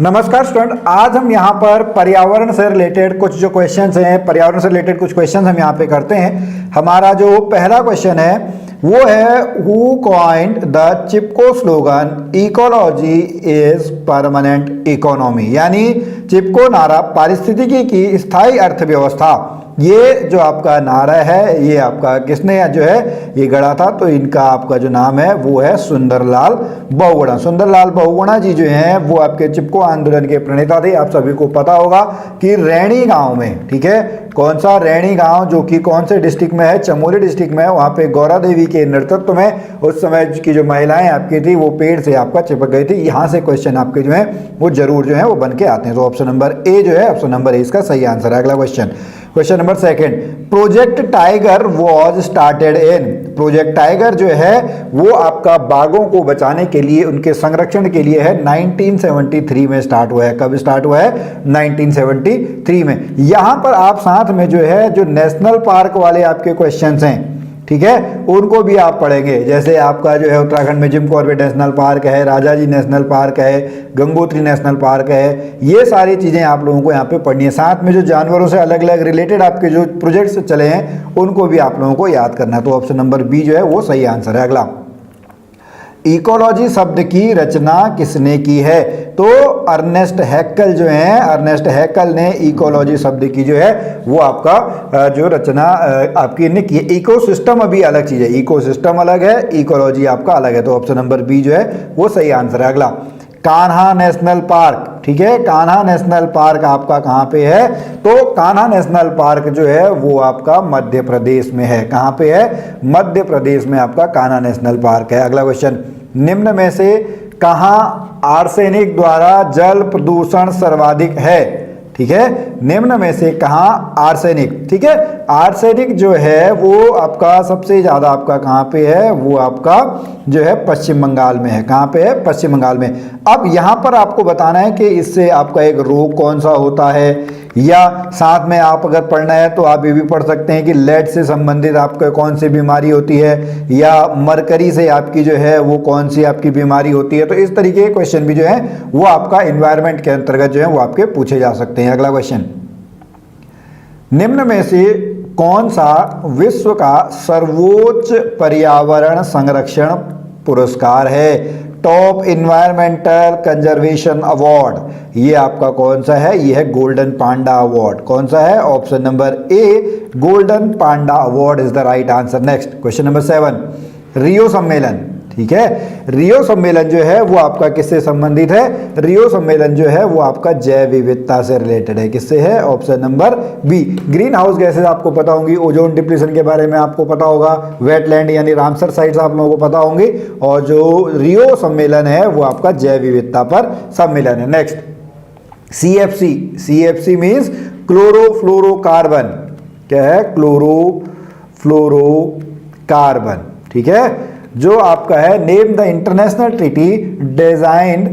नमस्कार स्टूडेंट, आज हम यहाँ पर पर्यावरण से रिलेटेड कुछ जो क्वेश्चंस हैं, पर्यावरण से रिलेटेड कुछ क्वेश्चंस हम यहाँ पे करते हैं। हमारा जो पहला क्वेश्चन है वो है who coined the Chipko slogan ecology is permanent economy, यानी चिपको नारा पारिस्थितिकी की स्थायी अर्थव्यवस्था। ये जो आपका नारा है ये आपका किसने जो है ये गढ़ा था, तो इनका आपका जो नाम है वो है सुंदरलाल बहुगुणा। सुंदरलाल बहुगुणा जी जो हैं वो आपके चिपको आंदोलन के प्रणेता थे। आप सभी को पता होगा कि रैणी गांव में, ठीक है, कौन सा रैणी गांव जो कि कौन से डिस्ट्रिक्ट में है, चमोली डिस्ट्रिक्ट में है। वहां पे गौरा देवी के नेतृत्व में उस समय की जो महिलाएं आपकी थी वो पेड़ से आपका चिपक गई थी। यहाँ से क्वेश्चन आपके जो है वो जरूर जो है वो बन के आते हैं। तो ऑप्शन नंबर ए जो है, ऑप्शन नंबर ए इसका सही आंसर है। अगला question, question number second, project tiger was started in. Project tiger जो है वो आपका बाघों को बचाने के लिए, उनके संरक्षण के लिए है, 1973 में स्टार्ट हुआ है। कब स्टार्ट हुआ है? 1973 में। यहां पर आप साथ में जो है जो नेशनल पार्क वाले आपके क्वेश्चंस हैं, ठीक है, उनको भी आप पढ़ेंगे। जैसे आपका जो है उत्तराखंड में जिम कॉर्बेट नेशनल पार्क है, राजाजी नेशनल पार्क है, गंगोत्री नेशनल पार्क है, ये सारी चीज़ें आप लोगों को यहाँ पे पढ़नी है। साथ में जो जानवरों से अलग अलग रिलेटेड आपके जो प्रोजेक्ट्स चले हैं उनको भी आप लोगों को याद करना है। तो ऑप्शन नंबर बी जो है वो सही आंसर है। अगला, इकोलॉजी शब्द की रचना किसने की है? तो अर्नेस्ट हैक्कल जो है, अर्नेस्ट हैक्कल ने इकोलॉजी शब्द की जो है वो आपका जो रचना आपकी ने की है। इकोसिस्टम अभी अलग चीज है, इकोसिस्टम अलग है, इकोलॉजी आपका अलग है। तो ऑप्शन नंबर बी जो है वो सही आंसर है। अगला, कान्हा नेशनल पार्क, ठीक है, कान्हा नेशनल पार्क आपका कहाँ पे है? तो कान्हा नेशनल पार्क जो है वो आपका मध्य प्रदेश में है। कहाँ पे है? मध्य प्रदेश में आपका कान्हा नेशनल पार्क है। अगला क्वेश्चन, निम्न में से कहाँ आर्सेनिक द्वारा जल प्रदूषण सर्वाधिक है? ठीक है, निम्न में से कहाँ आर्सेनिक, ठीक है, आर्सेनिक जो है वो आपका सबसे ज्यादा आपका कहाँ पे है? वो आपका जो है पश्चिम बंगाल में है। कहाँ पे है? पश्चिम बंगाल में। अब यहाँ पर आपको बताना है कि इससे आपका एक रोग कौन सा होता है, या साथ में आप अगर पढ़ना है तो आप ये भी पढ़ सकते हैं कि लेड से संबंधित आपको कौन सी बीमारी होती है, या मरकरी से आपकी जो है वो कौन सी आपकी बीमारी होती है। तो इस तरीके के क्वेश्चन भी जो है वो आपका एनवायरनमेंट के अंतर्गत जो है वो आपके पूछे जा सकते हैं। अगला क्वेश्चन, निम्न में से कौन सा विश्व का सर्वोच्च पर्यावरण संरक्षण पुरस्कार है? टॉप इन्वायरमेंटल कंजर्वेशन अवार्ड, ये आपका कौन सा है? ये है गोल्डन पांडा अवार्ड। कौन सा है? Option number A, golden Panda award is the right answer. Next, question number 7, रियो सम्मेलन, ठीक है, रियो सम्मेलन जो है वो आपका किससे संबंधित है? रियो सम्मेलन जो है वो आपका जैव विविधता से रिलेटेड है। किससे है? Option number B. Greenhouse gases आपको पता होंगी, ओजोन डिप्लीशन के बारे में आपको पता होगा, वेटलैंड यानी रामसर साइट्स आप लोगों को पता होंगी, और जो रियो सम्मेलन है वो आपका जैव विविधता पर सम्मेलन है। Next, CFC, CFC means chlorofluorocarbon. क्या है? क्लोरोफ्लोरोकार्बन, ठीक है, जो आपका है name the international treaty designed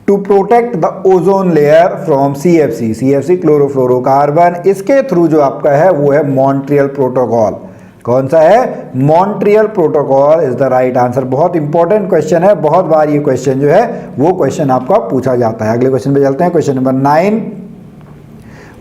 to protect the ozone layer from CFC, CFC chlorofluorocarbon. इसके थ्रू जो आपका है वो है मॉन्ट्रियल प्रोटोकॉल। कौन सा है? Montreal protocol is the right answer. बहुत इंपॉर्टेंट क्वेश्चन है, बहुत बार ये क्वेश्चन जो है वो क्वेश्चन आपका पूछा जाता है। अगले क्वेश्चन पे चलते हैं, क्वेश्चन नंबर 9,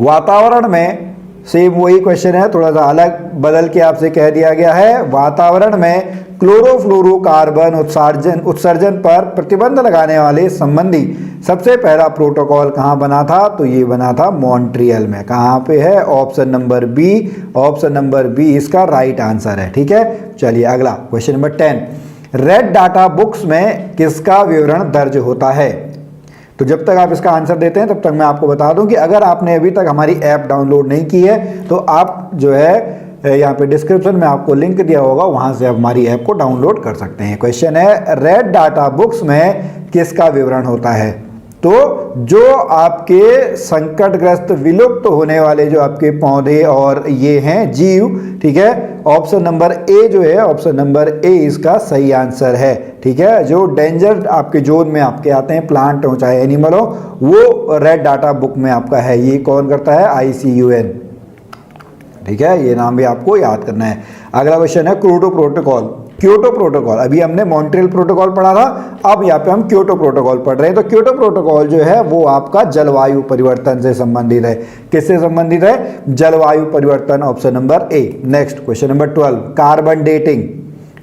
वातावरण में सेम वही क्वेश्चन है, थोड़ा सा अलग बदल के आपसे कह दिया गया है। वातावरण में क्लोरोफ्लोरोकार्बन उत्सर्जन पर प्रतिबंध लगाने वाले संबंधी सबसे पहला प्रोटोकॉल कहाँ बना था? तो ये बना था मॉन्ट्रियल में। कहाँ पे है? Option number B, option number B इसका राइट आंसर है। ठीक है, चलिए अगला question number 10, red data books में किसका विवरण दर्ज होता है? तो जब तक आप इसका आंसर देते हैं तब तक मैं आपको बता दूं कि अगर आपने अभी तक हमारी ऐप डाउनलोड नहीं की है तो आप जो है यहाँ पे डिस्क्रिप्शन में आपको लिंक दिया होगा, वहां से आप हमारी ऐप को डाउनलोड कर सकते हैं। क्वेश्चन है, रेड डाटा बुक्स में किसका विवरण होता है? तो जो आपके संकटग्रस्त विलुप्त होने वाले जो आपके पौधे और ये हैं जीव, ठीक है, ऑप्शन नंबर ए जो है, ऑप्शन नंबर ए इसका सही आंसर है। ठीक है, जो डेंजर आपके जोन में आपके आते हैं, प्लांट हो चाहे एनिमल हो, वो रेड डाटा बुक में आपका है। ये कौन करता है? ICUN। ठीक है, ये नाम भी आपको याद करना है। अगला क्वेश्चन है, क्योटो प्रोटोकॉल। क्योटो प्रोटोकॉल, अभी हमने मॉन्ट्रियल प्रोटोकॉल पढ़ा था, अब यहाँ पे हम क्योटो प्रोटोकॉल पढ़ रहे हैं। तो क्योटो प्रोटोकॉल जो है वो आपका जलवायु परिवर्तन से संबंधित है। किससे संबंधित है? जलवायु परिवर्तन, option number A. Next question number 12, carbon dating.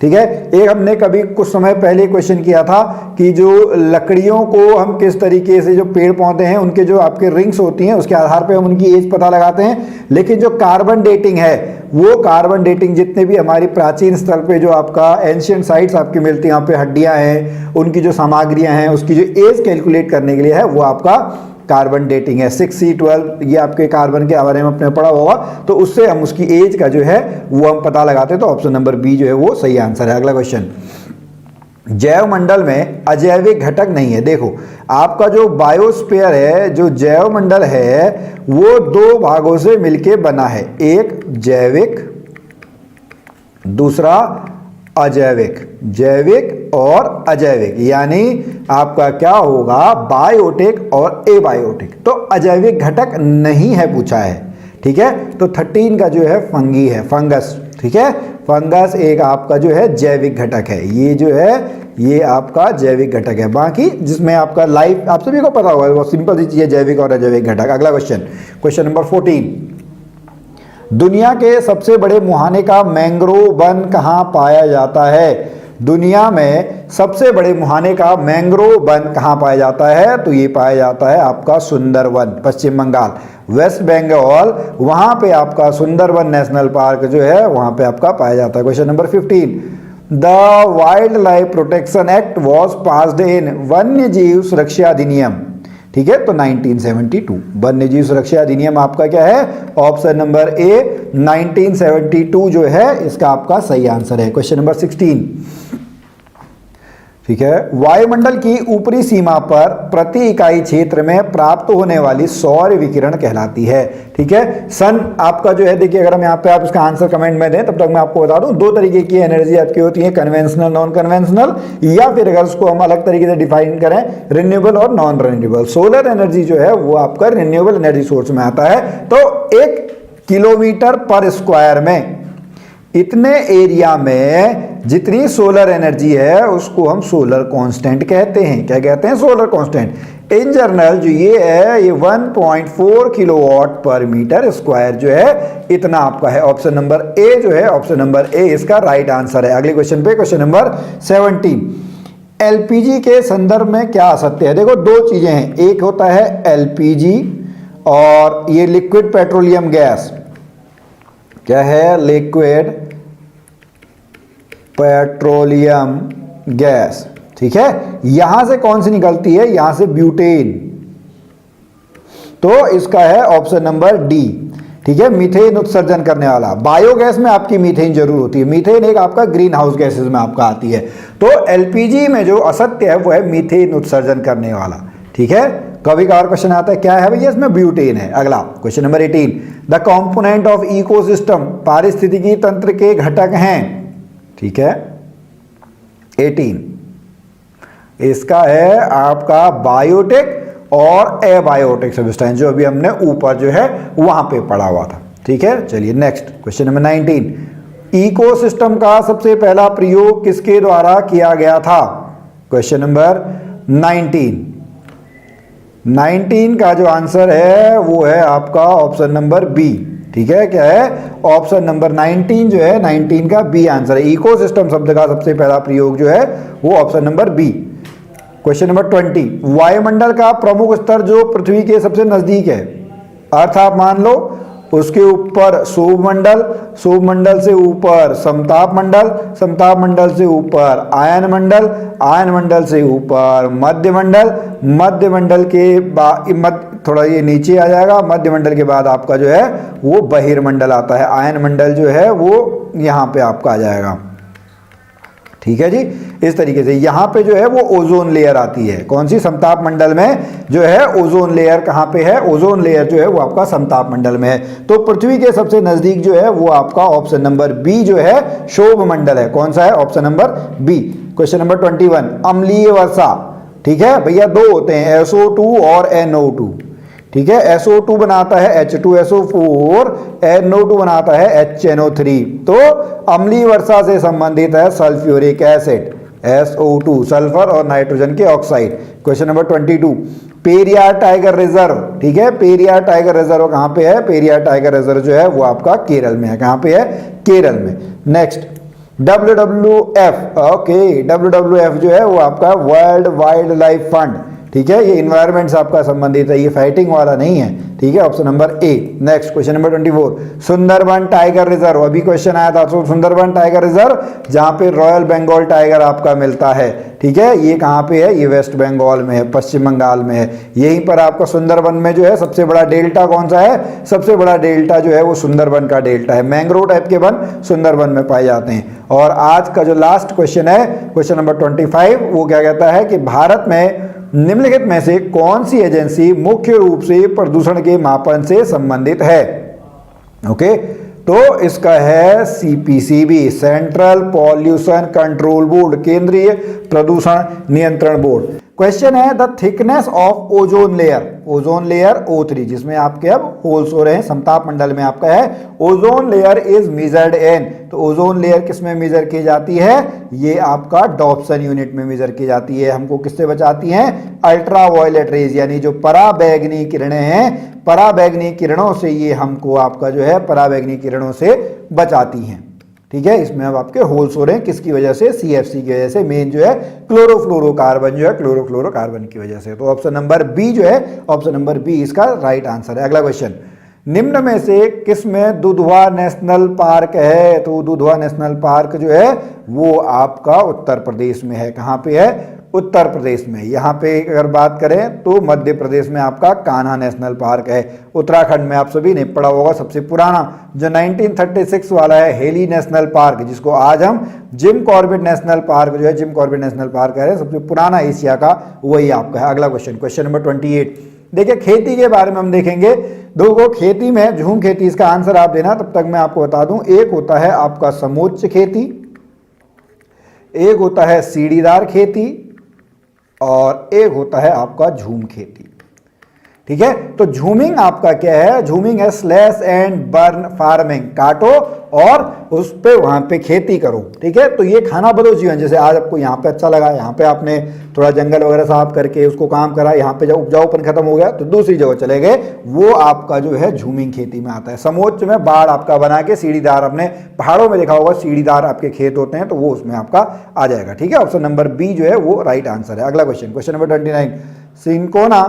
ठीक है, एक हमने कभी कुछ समय पहले क्वेश्चन किया था कि जो लकड़ियों को हम किस तरीके से, जो पेड़ पौधे हैं उनके जो आपके रिंग्स होती हैं उसके आधार पे हम उनकी एज पता लगाते हैं, लेकिन जो कार्बन डेटिंग है वो कार्बन डेटिंग जितने भी हमारी प्राचीन स्थल पे जो आपका एंशियंट साइट्स आपकी मिलती हैं, यहाँ पे हड्डियां हैं, उनकी जो सामग्रियां हैं, उसकी जो एज कैलकुलेट करने के लिए है वो आपका कार्बन डेटिंग है। 6C12 ये आपके कार्बन के बारे में आपने पढ़ा होगा, तो उससे हम उसकी एज का जो है वो हम पता लगाते हैं। तो ऑप्शन नंबर बी जो है वो सही आंसर है। अगला क्वेश्चन, जैव मंडल में अजैविक घटक नहीं है। देखो आपका जो बायोस्फीयर है, जो जैव मंडल है वो दो भागों से मिलके बना है, एक जैविक, दूसरा अजैविक। जैविक और अजैविक यानी आपका क्या होगा, बायोटिक और एबायोटिक। तो अजैविक घटक नहीं है पूछा है। ठीक है, तो 13 का जो है फंगी है, फंगस। ठीक है, फंगस एक आपका जो है जैविक घटक है, ये जो है ये आपका जैविक घटक है। बाकी जिसमें आपका लाइफ आप सभी को पता होगा, बहुत सिंपल सी चीज है, जैविक और अजैविक घटक। अगला क्वेश्चन, क्वेश्चन नंबर 14, दुनिया के सबसे बड़े मुहाने का मैंग्रोव वन कहाँ पाया जाता है? दुनिया में सबसे बड़े मुहाने का मैंग्रोव वन कहाँ पाया जाता है? तो ये पाया जाता है आपका सुंदरवन, पश्चिम बंगाल, वेस्ट बंगाल, वहां पे आपका सुंदरवन नेशनल पार्क जो है वहां पे आपका पाया जाता है। Question number 15, the wild life protection act was passed in, वन्य जीव सुरक्षा अधिनियम। ठीक है, तो 1972 वन्य जीव सुरक्षा अधिनियम आपका क्या है? ऑप्शन नंबर ए 1972 जो है इसका आपका सही आंसर है। क्वेश्चन नंबर 16, ठीक है, वायुमंडल की ऊपरी सीमा पर प्रति इकाई क्षेत्र में प्राप्त होने वाली सौर विकिरण कहलाती है। ठीक है, सन आपका जो है, देखिए अगर हम यहाँ पे आप इसका आंसर कमेंट में दें तब तक मैं आपको बता दूं, दो तरीके की एनर्जी आपकी होती है, कन्वेंशनल, नॉन कन्वेंशनल, या फिर अगर उसको हम अलग तरीके से डिफाइन करें, रिन्यूएबल और नॉन रिन्यूएबल। सोलर एनर्जी जो है वो आपका रिन्यूएबल एनर्जी सोर्स में आता है। तो 1 किलोमीटर पर स्क्वायर में, इतने एरिया में जितनी सोलर एनर्जी है उसको हम सोलर कांस्टेंट कहते हैं। क्या कहते हैं? Solar constant. इन जनरल जो ये है ये 1.4 किलोवाट पर मीटर स्क्वायर जो है इतना आपका है। ऑप्शन नंबर ए जो है, ऑप्शन नंबर ए इसका राइट आंसर है। अगले क्वेश्चन पे, क्वेश्चन नंबर 17, एलपीजी के संदर्भ में क्या असत्य है? देखो दो चीजें हैं, एक होता है एलपीजी और ये लिक्विड पेट्रोलियम गैस। क्या है? Liquid petroleum gas. ठीक है, यहां से कौन सी निकलती है? यहां से ब्यूटेन, तो इसका है ऑप्शन नंबर डी। ठीक है, मीथेन उत्सर्जन करने वाला। बायोगैस में आपकी मीथेन जरूर होती है, मीथेन एक आपका ग्रीन हाउस गैसेस में आपका आती है। तो एलपीजी में जो असत्य है वो है मीथेन उत्सर्जन करने वाला। ठीक है, कभी कभार क्वेश्चन आता है क्या है भैया इसमें? ब्यूटेन है। अगला question number 18, the component of ecosystem, पारिस्थितिकी तंत्र के घटक हैं। ठीक है, 18 इसका है आपका बायोटिक और एबायोटिक सब्सटेंस, जो अभी हमने ऊपर जो है वहां पे पढ़ा हुआ था। ठीक है, चलिए नेक्स्ट क्वेश्चन नंबर 19, इकोसिस्टम का सबसे पहला प्रयोग किसके द्वारा किया गया था? क्वेश्चन नंबर 19 का जो आंसर है वो है आपका ऑप्शन नंबर बी। ठीक है, क्या है? ऑप्शन नंबर 19 जो है 19 का बी आंसर है। इकोसिस्टम शब्द का सबसे पहला प्रयोग जो है वो option number B. Question number 20, वायुमंडल का प्रमुख स्तर जो पृथ्वी के सबसे नजदीक है, अर्थ आप मान लो, उसके ऊपर सौरमंडल, सौरमंडल से ऊपर समताप मंडल, समताप मंडल से ऊपर आयन मंडल, आयन मंडल से ऊपर मध्यमंडल, मध्यमंडल के बाद थोड़ा ये नीचे आ जाएगा, मध्यमंडल के बाद आपका जो है वो बहिर्मंडल आता है। आयन मंडल जो है वो यहाँ पे आपका आ जाएगा। ठीक है जी, इस तरीके से यहाँ पे जो है वो ओजोन लेयर आती है। कौन सी? समताप मंडल में जो है ओजोन लेयर कहाँ पे है? ओजोन लेयर जो है वो आपका समताप मंडल में है। तो पृथ्वी के सबसे नजदीक जो है वो आपका ऑप्शन नंबर बी जो है क्षोभ मंडल है। कौन सा है? Option number B. Question number 21, अम्लीय वर्षा। ठीक है भैया, दो होते हैं, SO2 और NO2। ठीक है। SO2 बनाता है H2SO4, NO2 बनाता है HNO3। तो अम्लीय वर्षा से संबंधित है सल्फ्यूरिक एसिड SO2, सल्फर और नाइट्रोजन के oxide. Question number 22, Periyar tiger reserve, ठीक है, पेरियार टाइगर रिजर्व कहां पे है? पेरियार टाइगर रिजर्व जो है वो आपका केरल में है। कहां पे है? केरल में। नेक्स्ट WWF, ओके, WWF जो है वो आपका वर्ल्ड वाइल्ड लाइफ फंड, ठीक है, ये इन्वायरमेंट से आपका संबंधित है, ये फाइटिंग वाला नहीं है, ठीक है, option number A. Next question number 24, Sundarban tiger reserve, अभी क्वेश्चन आया था, तो सुंदरबन टाइगर रिजर्व जहां पे रॉयल बंगाल टाइगर आपका मिलता है, ठीक है, ये कहां पे है? ये वेस्ट बंगाल में है, पश्चिम बंगाल में है। यहीं पर आपका सुंदरबन में जो है सबसे बड़ा डेल्टा कौन सा है? सबसे बड़ा डेल्टा जो है वो सुंदरबन का डेल्टा है। मैंग्रोव टाइप के वन सुंदरबन में पाए जाते हैं। और आज का जो लास्ट क्वेश्चन है, क्वेश्चन नंबर 25, वो क्या कहता है कि भारत में निम्नलिखित में से कौन सी एजेंसी मुख्य रूप से प्रदूषण के मापन से संबंधित है? ओके, तो इसका है CPCB, central pollution control board, केंद्रीय प्रदूषण नियंत्रण बोर्ड। क्वेश्चन है the thickness of ozone layer O3, जिसमें आपके अब होल्स हो रहे हैं, समताप मंडल में आपका है। Ozone layer is measured in, तो ओजोन लेयर किस में मेजर की जाती है? ये आपका डॉप्सन यूनिट में मेजर की जाती है। हमको किससे बचाती हैं? अल्ट्रा वायलेट रेज, यानी जो पराबैंगनी किरणें हैं, पराबैंगनी किरणों से ये हमको आपका जो है पराबैंगनी किरणों से बचाती हैं, ठीक है। इसमें अब आपके होल्स हो रहे हैं, किसकी वजह से? CFC की वजह से, मेन जो है क्लोरोफ्लोरोकार्बन जो है, क्लोरोफ्लोरोकार्बन की वजह से। तो ऑप्शन नंबर बी जो है, ऑप्शन नंबर बी इसका राइट आंसर है। अगला क्वेश्चन, निम्न में से किसमें दुधवा नेशनल पार्क है? तो दुधवा नेशनल पार्क जो है वो आपका उत्तर प्रदेश में है। कहां पे है? उत्तर प्रदेश में। यहाँ पे अगर बात करें तो मध्य प्रदेश में आपका कान्हा नेशनल पार्क है। उत्तराखंड में आप सभी ने पढ़ा होगा सबसे पुराना जो 1936 वाला है हेली नेशनल पार्क, जिसको आज हम जिम कॉर्बेट नेशनल पार्क जो है, जिम कॉर्बेट नेशनल पार्क है, सबसे पुराना एशिया का वही आपका है। अगला क्वेश्चन, क्वेश्चन नंबर 28, देखिए खेती के बारे में हम देखेंगे। देखो खेती में झूम खेती, इसका आंसर आप देना, तब तक मैं आपको बता दूं। एक होता है आपका समोच्च खेती, एक होता है सीढ़ीदार खेती, और एक होता है आपका झूम खेती, ठीक है। तो झूमिंग आपका क्या है? झूमिंग है स्लैश एंड बर्न फार्मिंग, काटो और उस पे वहां पे खेती करो, ठीक है। तो ये खाना बदो जीवन, जैसे आज आपको यहाँ पे अच्छा लगा, यहाँ पे आपने थोड़ा जंगल वगैरह साफ करके उसको काम करा, यहाँ पे जब उपजाऊपन खत्म हो गया तो दूसरी जगह चले गए, वो आपका जो है झूमिंग खेती में आता है। समोच्च में बाढ़ आपका बना के सीढ़ीदार, अपने पहाड़ों में देखा होगा सीढ़ीदार आपके खेत होते हैं, तो वो उसमें आपका आ जाएगा, ठीक है। ऑप्शन नंबर बी जो है वो राइट आंसर है। अगला क्वेश्चन, क्वेश्चन नंबर 29, सिंकोना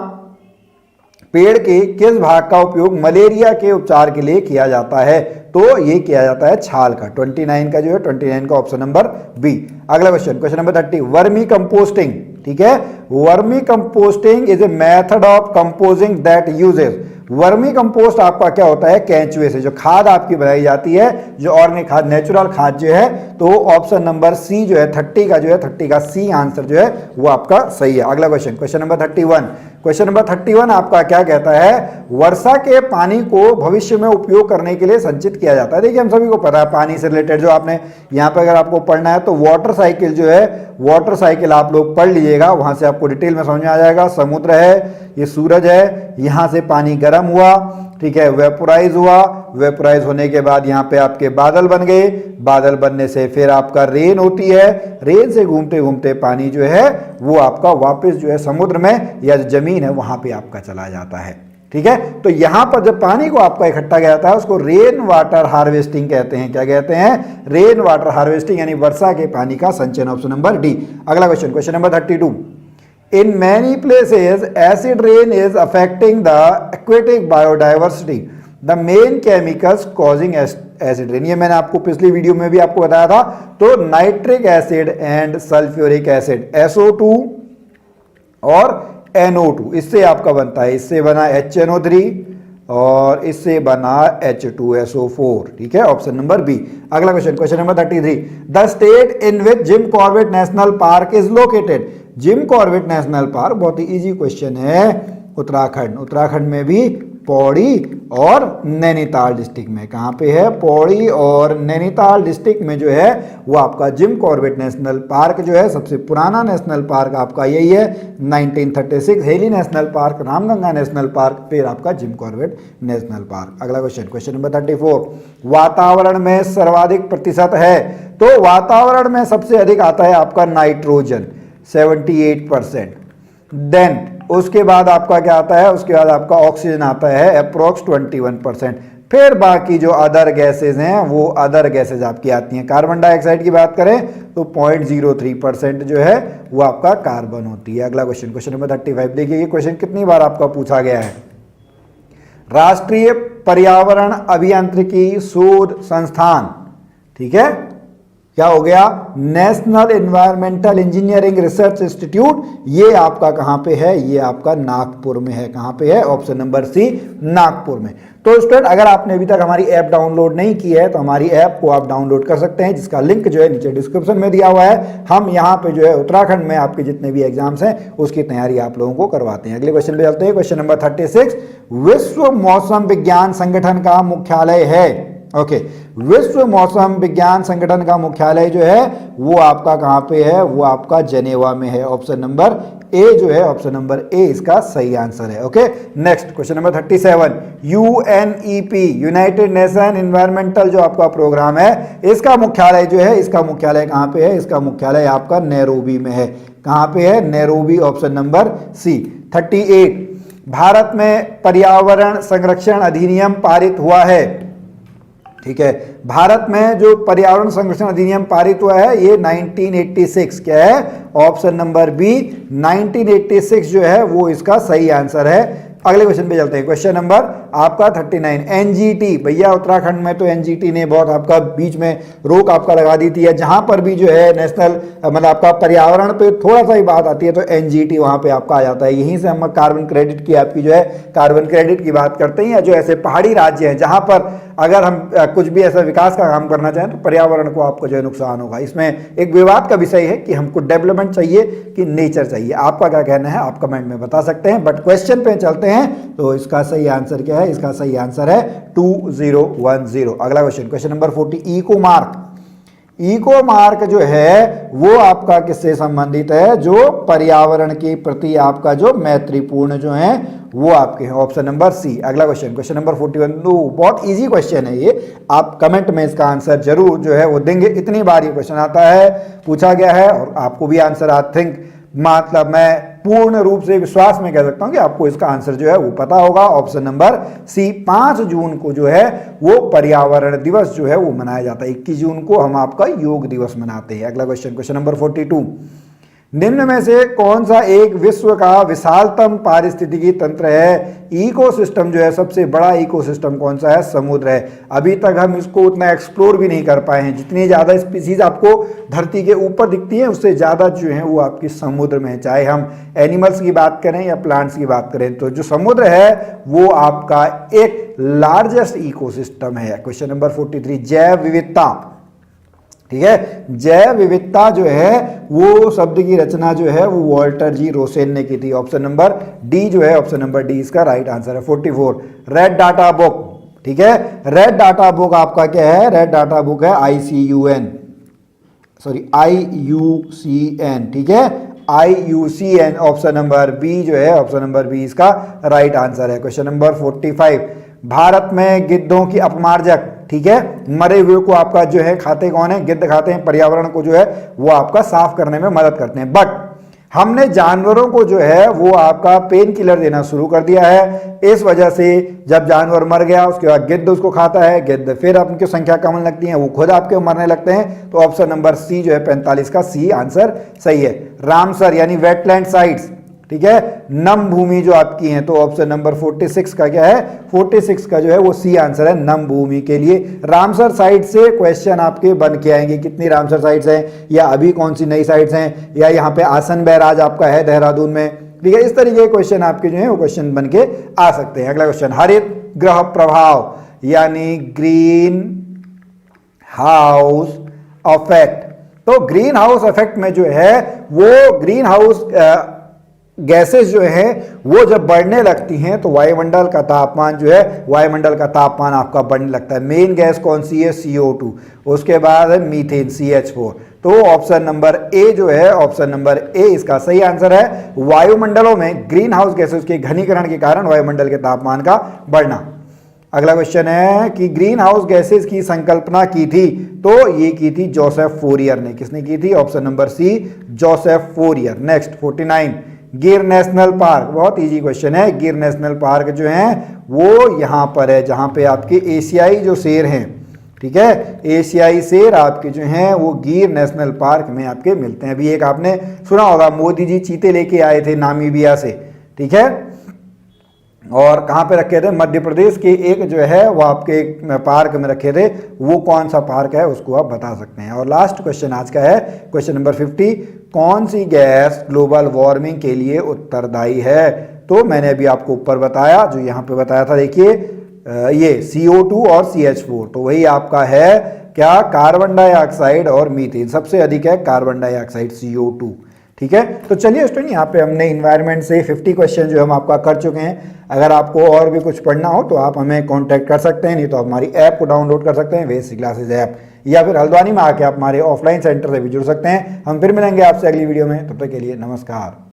पेड़ के किस भाग का उपयोग मलेरिया के उपचार के लिए किया जाता है? तो ये किया जाता है छाल का। 29 का जो है, 29 का ऑप्शन नंबर बी। अगला question, question number 30, vermi composting, ठीक है। Vermi composting is a method of composing that uses, vermi compost आपका क्या होता है? केंचुए से जो खाद आपकी बनाई जाती है, जो ऑर्गेनिक खाद, नेचुरल खाद जो है, तो ऑप्शन नंबर सी जो है 30 का जो है, 30 का सी आंसर जो है वो आपका सही है। अगला question, question number 31, question number 31 आपका क्या कहता है? वर्षा के पानी को भविष्य में उपयोग करने के लिए संचित किया जाता है। देखिए हम सभी को पता है पानी से रिलेटेड, जो आपने यहाँ पे अगर आपको पढ़ना है तो वाटर साइकिल जो है, वाटर साइकिल आप लोग पढ़ लीजिएगा, वहां से आपको डिटेल में समझ में आ जाएगा। समुद्र है, ये सूरज है, यहाँ से पानी गर्म हुआ, ठीक है, वेपोराइज हुआ, वेपोराइज होने के बाद यहाँ पे आपके बादल बन गए, बादल बनने से फिर आपका रेन होती है, रेन से घूमते घूमते पानी जो है वो आपका वापस जो है समुद्र में या जो जमीन है वहां पे आपका चला जाता है, ठीक है। तो यहां पर जब पानी को आपका इकट्ठा किया जाता है उसको रेन वाटर हार्वेस्टिंग कहते हैं। क्या कहते हैं? रेन वाटर हार्वेस्टिंग, यानी वर्षा के पानी का संचयन, ऑप्शन नंबर डी। अगला question, question number 32, in many places acid rain is affecting the aquatic biodiversity, the main chemicals causing acid rain, ये मैंने आपको पिछली वीडियो में भी आपको बताया था। तो nitric acid and sulphuric acid SO2 और NO2, इससे आपका बनता है, इससे बना HNO3 और इससे बना H2SO4, ठीक है, ऑप्शन नंबर बी। अगला question, question number 33, the state in which Jim Corbett national park is located, Jim Corbett national park बहुत ही इजी क्वेश्चन है, उत्तराखंड। उत्तराखंड में भी पौड़ी और नैनीताल डिस्ट्रिक्ट में। कहाँ पे है? पौड़ी और नैनीताल डिस्ट्रिक्ट में जो है वो आपका जिम कॉर्बेट नेशनल पार्क जो है, सबसे पुराना नेशनल पार्क आपका यही है 1936, heli national park, Ramganga national park, फिर आपका जिम कॉर्बेट नेशनल पार्क। अगला क्वेश्चन, क्वेश्चन नंबर 34, वातावरण में सर्वाधिक प्रतिशत है, तो वातावरण में सबसे अधिक आता है आपका नाइट्रोजन 78%, देन उसके बाद आपका क्या आता है? उसके बाद आपका ऑक्सीजन आता है अप्रोक्स 21%, फिर बाकी जो अदर गैसेज हैं वो अदर गैसेज आपकी आती हैं। कार्बन डाइऑक्साइड की बात करें तो 0.03% जो है वो आपका कार्बन होती है। अगला क्वेश्चन, क्वेश्चन नंबर 35, देखिए ये क्वेश्चन कितनी बार आपका पूछा गया है। राष्ट्रीय पर्यावरण अभियांत्रिकी शोध संस्थान, ठीक है, क्या हो गया? National environmental engineering research institute, ये आपका कहां पे है? ये आपका नागपुर में है। कहां पे है? ऑप्शन नंबर सी, नागपुर में। तो स्टूडेंट, अगर आपने अभी तक हमारी ऐप डाउनलोड नहीं की है तो हमारी ऐप को आप डाउनलोड कर सकते हैं, जिसका लिंक जो है नीचे डिस्क्रिप्शन में दिया हुआ है। हम यहाँ पे जो है उत्तराखंड में आपके जितने भी एग्जाम्स हैं उसकी तैयारी आप लोगों को करवाते हैं। अगले क्वेश्चन पे चलते हैं, क्वेश्चन नंबर 36, विश्व मौसम विज्ञान संगठन का मुख्यालय है, ओके, विश्व मौसम विज्ञान संगठन का मुख्यालय जो है वो आपका कहां पे है? वो आपका जेनेवा में है। ऑप्शन नंबर ए जो है, ऑप्शन नंबर ए इसका सही आंसर है। Okay, next question number 37, UNEP, United nation environmental जो आपका प्रोग्राम है, इसका मुख्यालय जो है, इसका मुख्यालय कहां पे है? इसका मुख्यालय आपका नैरोबी में है। कहां पे है? Nairobi, option number C. 38, भारत में पर्यावरण संरक्षण अधिनियम पारित हुआ है, ठीक है, भारत में जो पर्यावरण संरक्षण अधिनियम पारित हुआ है ये 1986, क्या है? ऑप्शन नंबर बी 1986 जो है वो इसका सही आंसर है। अगले क्वेश्चन पे चलते हैं, क्वेश्चन नंबर आपका 39, एनजीटी, भैया उत्तराखंड में तो एनजीटी ने बहुत आपका बीच में रोक आपका लगा दी थी, जहां पर भी जो है नेशनल मतलब आपका पर्यावरण पे थोड़ा सा ही बात आती है तो एनजीटी वहां पे आपका आ जाता है। यहीं से हम कार्बन क्रेडिट की आपकी जो है कार्बन क्रेडिट की बात करते हैं, या जो ऐसे पहाड़ी राज्य हैं जहां पर अगर हम कुछ भी ऐसा विकास का काम करना चाहें तो पर्यावरण को आपको जो है नुकसान होगा। इसमें एक विवाद का विषय है कि हमको डेवलपमेंट चाहिए कि नेचर चाहिए। आपका क्या कहना है आप कमेंट में बता सकते हैं, बट क्वेश्चन पे चलते हैं तो इसका सही आंसर क्या है? इसका सही आंसर है 2010। अगला question, question number 40, eco mark, eco mark जो है वो आपका किससे संबंधित है? जो पर्यावरण के प्रति आपका जो मैत्रीपूर्ण जो है वो आपके हैं। Option number C. अगला क्वेश्चन, क्वेश्चन नंबर 41, बहुत इजी क्वेश्चन है ये, आप कमेंट में इसका आंसर जरूर जो है वो देंगे। इतनी बार ये क्वेश्चन आता है, पूछा गया है और आपको भी आंसर आई थिंक मतलब मैं पूर्ण रूप से विश्वास में कह सकता हूं कि आपको इसका आंसर जो है वो पता होगा। ऑप्शन नंबर सी, 5 जून को जो है वो पर्यावरण दिवस जो है वो मनाया जाता है। 21 जून को हम आपका योग दिवस मनाते हैं। अगला क्वेश्चन, क्वेश्चन नंबर 42, निम्न में से कौन सा एक विश्व का विशालतम पारिस्थितिकी तंत्र है? इकोसिस्टम जो है, सबसे बड़ा इकोसिस्टम कौन सा है? समुद्र है। अभी तक हम इसको उतना एक्सप्लोर भी नहीं कर पाए हैं। जितनी ज़्यादा स्पीसीज आपको धरती के ऊपर दिखती है उससे ज़्यादा जो है वो आपकी समुद्र में है। चाहे हम एनिमल्स की बात करें या प्लांट्स की बात करें, तो जो समुद्र है वो आपका एक लार्जेस्ट इकोसिस्टम है। क्वेश्चन नंबर 43, जैव विविधता, ठीक है, जैव विविधता जो है वो शब्द की रचना जो है वो वॉल्टर जी रोसेन ने की थी। ऑप्शन नंबर डी जो है, ऑप्शन नंबर डी इसका राइट आंसर है। 44, रेड डाटा बुक, ठीक है, रेड डाटा बुक आपका क्या है? रेड डाटा बुक है IUCN, ठीक है, IUCN। ऑप्शन नंबर बी जो है, ऑप्शन नंबर बी इसका राइट आंसर है। क्वेश्चन नंबर 45, भारत में गिद्धों की अपमार्जक, ठीक है, मरे हुए को आपका जो है खाते कौन है? गिद्ध खाते हैं। पर्यावरण को जो है वो आपका साफ करने में मदद करते हैं, बट हमने जानवरों को जो है वो आपका पेन किलर देना शुरू कर दिया है। इस वजह से जब जानवर मर गया उसके बाद गिद्ध उसको खाता है, गिद्ध फिर उनकी संख्या कम लगती है, वो खुद आपके मरने लगते हैं। तो ऑप्शन नंबर सी जो है 45 का सी आंसर सही है। रामसर यानी वेटलैंड साइट्स, ठीक है, नम भूमि जो आपकी है, तो ऑप्शन नंबर 46 का क्या है? 46 का जो है वो सी आंसर है, नम भूमि के लिए। रामसर साइट से क्वेश्चन आपके बन के आएंगे, कितनी रामसर साइट्स हैं, या अभी कौन सी नई साइट्स हैं, या यहाँ पे आसन बैराज आपका है देहरादून में, ठीक है। इस तरीके के क्वेश्चन आपके जो है वो क्वेश्चन बन के आ सकते हैं। अगला क्वेश्चन, हरित ग्रह प्रभाव यानी ग्रीन हाउस इफेक्ट। तो ग्रीन हाउस इफेक्ट में जो है वो ग्रीन हाउस गैसेस जो है वो जब बढ़ने लगती हैं तो वायुमंडल का तापमान जो है, वायुमंडल का तापमान आपका बढ़ने लगता है। मेन गैस कौन सी है? CO2, उसके बाद है मीथेन CH4। तो ऑप्शन नंबर ए जो है, ऑप्शन नंबर ए इसका सही आंसर है। वायुमंडलों में ग्रीन हाउस गैसेस के घनीकरण के कारण वायुमंडल के तापमान का बढ़ना। अगला क्वेश्चन है कि ग्रीन हाउस गैसेस की संकल्पना की थी, तो ये की थी जोसेफ फोरियर ने। किसने की थी? Option number C, Joseph Fourier. Next 49, Gir national park, बहुत इजी क्वेश्चन है। गिर नेशनल पार्क जो है वो यहाँ पर है जहाँ पे आपके एशियाई जो शेर हैं, ठीक है, एशियाई शेर आपके जो हैं वो गिर नेशनल पार्क में आपके मिलते हैं। अभी एक आपने सुना होगा, मोदी जी चीते लेके आए थे नामीबिया से, ठीक है, और कहाँ पे रखे थे? मध्य प्रदेश के एक जो है वो आपके एक पार्क में रखे थे। वो कौन सा पार्क है उसको आप बता सकते हैं। और लास्ट क्वेश्चन आज का है क्वेश्चन नंबर 50, कौन सी गैस ग्लोबल वार्मिंग के लिए उत्तरदायी है? तो मैंने अभी आपको ऊपर बताया, जो यहाँ पे बताया था, देखिए ये CO2 और CH4, तो वही आपका है क्या? कार्बन डाइऑक्साइड और मीथेन। सबसे अधिक है कार्बन डाइऑक्साइड CO2, ठीक है। तो चलिए स्टूडेंट, यहाँ पे हमने इन्वायरमेंट से 50 क्वेश्चन जो हम आपका कर चुके हैं। अगर आपको और भी कुछ पढ़ना हो तो आप हमें कांटेक्ट कर सकते हैं, नहीं तो आप हमारी ऐप को डाउनलोड कर सकते हैं, वेसी क्लासेज ऐप, या फिर हल्द्वानी में आके आप हमारे ऑफलाइन सेंटर से भी जुड़ सकते हैं। हम फिर मिलेंगे आपसे अगली वीडियो में, तब तक के लिए नमस्कार।